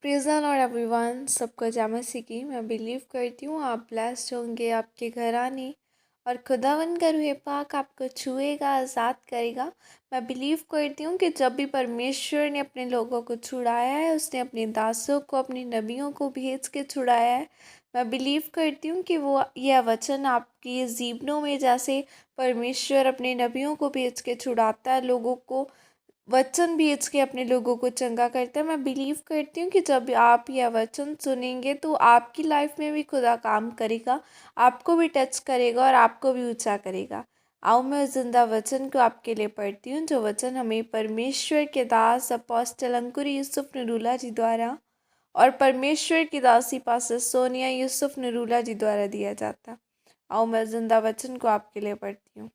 Praise the Lord everyone. सबको जय मसीह की। मैं बिलीव करती हूँ आप ब्लेस्ड होंगे, आपके घर आने और खुदावन का रूह पाक आपको छुएगा, आज़ाद करेगा। मैं बिलीव करती हूँ कि जब भी परमेश्वर ने अपने लोगों को छुड़ाया है, उसने अपने दासों को, अपने नबियों को भेज के छुड़ाया है। मैं बिलीव करती हूँ कि वो यह वचन आपके जीवनों में जैसे परमेश्वर अपने नबियों को भेज के छुड़ाता है, लोगों को वचन भेज के अपने लोगों को चंगा करता है। मैं बिलीव करती हूँ कि जब आप यह वचन सुनेंगे तो आपकी लाइफ में भी खुदा काम करेगा, आपको भी टच करेगा और आपको भी ऊंचा करेगा। आओ मैं जिंदा वचन को आपके लिए पढ़ती हूँ, जो वचन हमें परमेश्वर के दास अपोस्टल अंकुर यूसुफ नरूला जी द्वारा और परमेश्वर की दासी पास्टर सोनिया यूसुफ नरूला जी द्वारा दिया जाता। आओ मैं जिंदा वचन को आपके लिए पढ़ती हूँ।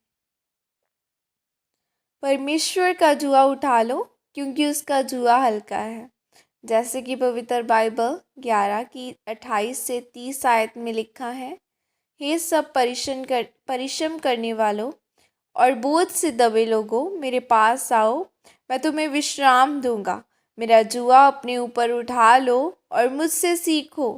परमेश्वर का जुआ उठा लो, क्योंकि उसका जुआ हल्का है। जैसे कि पवित्र बाइबल 11 की 28 से 30 आयत में लिखा है, हे सब परिश्रम करने वालों और बोझ से दबे लोगों, मेरे पास आओ, मैं तुम्हें विश्राम दूंगा। मेरा जुआ अपने ऊपर उठा लो और मुझसे सीखो,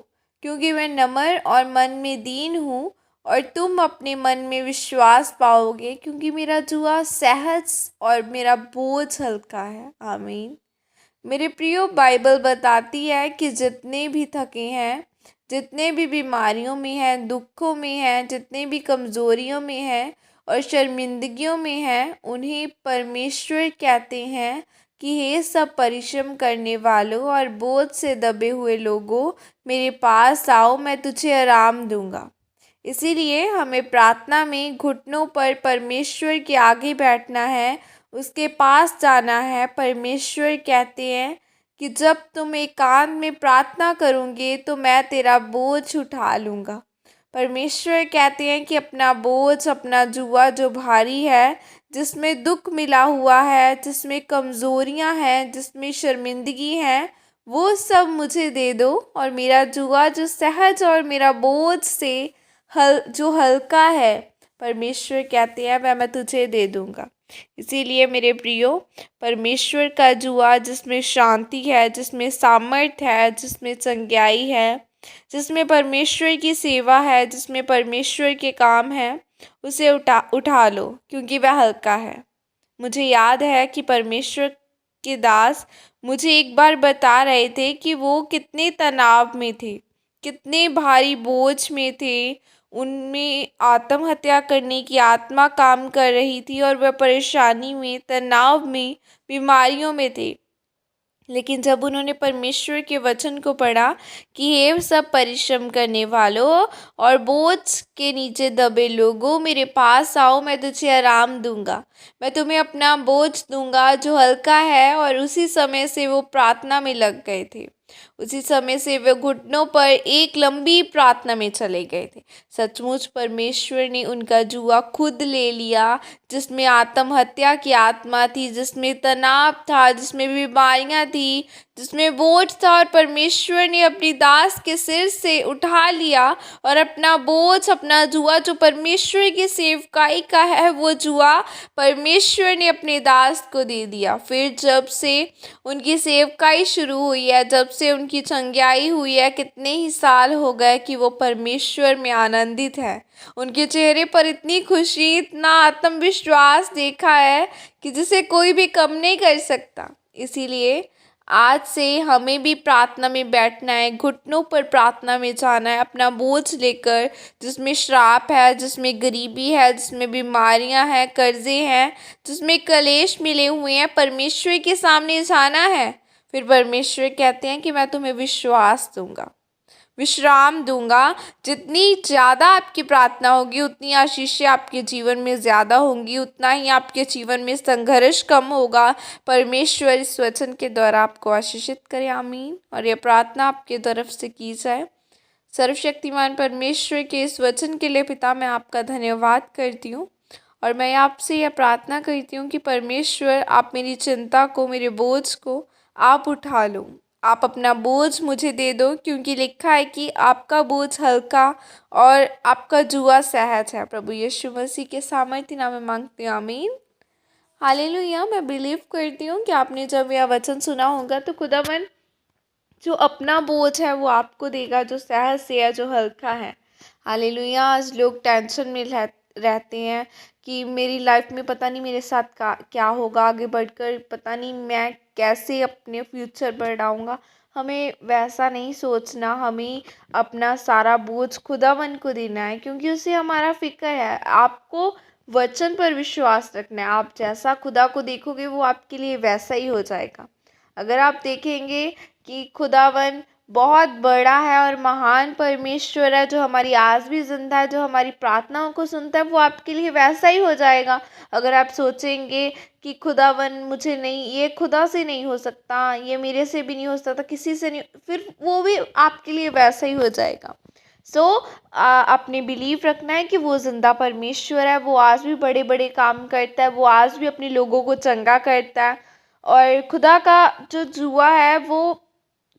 क्योंकि मैं नम्र और मन में दीन हूँ, और तुम अपने मन में विश्वास पाओगे, क्योंकि मेरा जुआ सहज और मेरा बोझ हल्का है। आमीन। मेरे प्रियो, बाइबल बताती है कि जितने भी थके हैं, जितने भी बीमारियों में हैं, दुखों में हैं, जितने भी कमज़ोरियों में हैं और शर्मिंदगियों में हैं, उन्हें परमेश्वर कहते हैं कि हे सब परिश्रम करने वालों और बोझ से दबे हुए लोगों, मेरे पास आओ, मैं तुझे आराम दूंगा। इसीलिए हमें प्रार्थना में घुटनों पर परमेश्वर के आगे बैठना है, उसके पास जाना है। परमेश्वर कहते हैं कि जब तुम एकांत में प्रार्थना करोगे तो मैं तेरा बोझ उठा लूँगा। परमेश्वर कहते हैं कि अपना बोझ, अपना जुआ जो भारी है, जिसमें दुख मिला हुआ है, जिसमें कमज़ोरियाँ हैं, जिसमें शर्मिंदगी है, वो सब मुझे दे दो, और मेरा जुआ जो सहज और मेरा बोझ से जो हल्का है, परमेश्वर कहते हैं मैं तुझे दे दूंगा। इसीलिए मेरे प्रियो, परमेश्वर का जुआ जिसमें शांति है, जिसमें सामर्थ है, जिसमें चंगाई है, जिसमें परमेश्वर की सेवा है, जिसमें परमेश्वर के काम है, उसे उठा लो, क्योंकि वह हल्का है। मुझे याद है कि परमेश्वर के दास मुझे एक बार बता रहे थे कि वो कितने तनाव में थे, कितने भारी बोझ में थे। उनमें आत्महत्या करने की आत्मा काम कर रही थी और वह परेशानी में, तनाव में, बीमारियों में थे। लेकिन जब उन्होंने परमेश्वर के वचन को पढ़ा कि हे सब परिश्रम करने वालों और बोझ के नीचे दबे लोगों, मेरे पास आओ, मैं तुझे आराम दूंगा, मैं तुम्हें अपना बोझ दूंगा जो हल्का है। और उसी समय से वो प्रार्थना में लग गए थे, उसी समय से वे घुटनों पर एक लंबी प्रार्थना में चले गए थे। सचमुच परमेश्वर ने उनका जुआ खुद ले लिया, जिसमें आत्महत्या की आत्मा थी, जिसमें तनाव था, जिसमें बीमारियां थी, जिसमें बोझ था, और परमेश्वर ने अपनी दास के सिर से उठा लिया और अपना बोझ, अपना जुआ जो परमेश्वर की सेवकाई का है, वो जुआ परमेश्वर ने अपने दास को दे दिया। फिर जब से उनकी सेवकाई शुरू हुई है, जब से उनकी चंगाई हुई है, कितने ही साल हो गए कि वो परमेश्वर में आनंदित है। उनके चेहरे पर इतनी खुशी, इतना आत्मविश्वास देखा है कि जिसे कोई भी कम नहीं कर सकता। इसीलिए आज से हमें भी प्रार्थना में बैठना है, घुटनों पर प्रार्थना में जाना है, अपना बोझ लेकर, जिसमें श्राप है, जिसमें गरीबी है, जिसमें बीमारियां हैं, कर्जे हैं, जिसमें कलेश मिले हुए हैं, परमेश्वर के सामने जाना है। फिर परमेश्वर कहते हैं कि मैं तुम्हें विश्वास दूंगा, विश्राम दूंगा। जितनी ज़्यादा आपकी प्रार्थना होगी, उतनी आशीषें आपके जीवन में ज़्यादा होंगी, उतना ही आपके जीवन में संघर्ष कम होगा। परमेश्वर इस वचन के द्वारा आपको आशीषित करे। आमीन। और यह प्रार्थना आपके तरफ से की जाए। सर्वशक्तिमान परमेश्वर के इस वचन के लिए पिता, मैं आपका धन्यवाद करती हूँ, और मैं आपसे यह प्रार्थना करती हूँ कि परमेश्वर आप मेरी चिंता को, मेरे बोझ को आप उठा लो, आप अपना बोझ मुझे दे दो, क्योंकि लिखा है कि आपका बोझ हल्का और आपका जुआ सहज है। प्रभु यीशु मसीह के सामर्थ्य नाम में मांगती हूँ। आमीन। हालेलुया। मैं बिलीव करती हूँ कि आपने जब यह वचन सुना होगा तो खुदावन जो अपना बोझ है वो आपको देगा, जो सहज से है, जो हल्का है। हालेलुया। आज लोग टेंशन में रहते हैं कि मेरी लाइफ में पता नहीं मेरे साथ क्या होगा, आगे बढ़कर पता नहीं मैं कैसे अपने फ्यूचर बढ़ाऊंगा। हमें वैसा नहीं सोचना, हमें अपना सारा बोझ खुदावन को देना है, क्योंकि उसे हमारा फिक्र है। आपको वचन पर विश्वास रखना है। आप जैसा खुदा को देखोगे वो आपके लिए वैसा ही हो जाएगा। अगर आप देखेंगे कि खुदावन बहुत बड़ा है और महान परमेश्वर है, जो हमारी आज भी जिंदा है, जो हमारी प्रार्थनाओं को सुनता है, वो आपके लिए वैसा ही हो जाएगा। अगर आप सोचेंगे कि खुदावन मुझे नहीं, ये खुदा से नहीं हो सकता, ये मेरे से भी नहीं हो सकता, किसी से नहीं, फिर वो भी आपके लिए वैसा ही हो जाएगा। सो अपने बिलीव रखना है कि वो जिंदा परमेश्वर है, वो आज भी बड़े बड़े काम करता है, वो आज भी अपने लोगों को चंगा करता है। और खुदा का जो जुआ है वो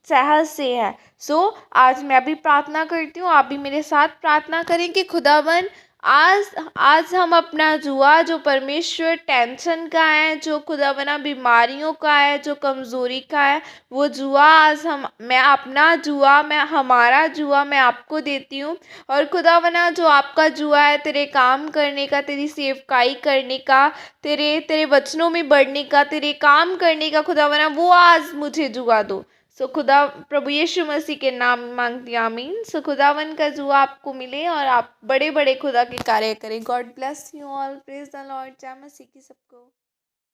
सहज से है। सो आज मैं भी प्रार्थना करती हूँ, आप भी मेरे साथ प्रार्थना करें कि खुदावन आज आज हम अपना जुआ, जो परमेश्वर टेंशन का है, जो खुदावना बीमारियों का है, जो कमज़ोरी का है, वो जुआ आज मैं अपना जुआ, मैं हमारा जुआ मैं आपको देती हूँ। और खुदावना जो आपका जुआ है तेरे काम करने का, तेरी सेवकाई करने का, तेरे तेरे वचनों में बढ़ने का, तेरे काम करने का, खुदावना वो आज मुझे जुआ दो। सो खुदा प्रभु यीशु मसीह के नाम में मांगती हूँ, आमीन। सो खुदावन का जुआ आपको मिले और आप बड़े बड़े खुदा के कार्य करें। God bless you all. Praise the Lord. जय मसीह की सबको।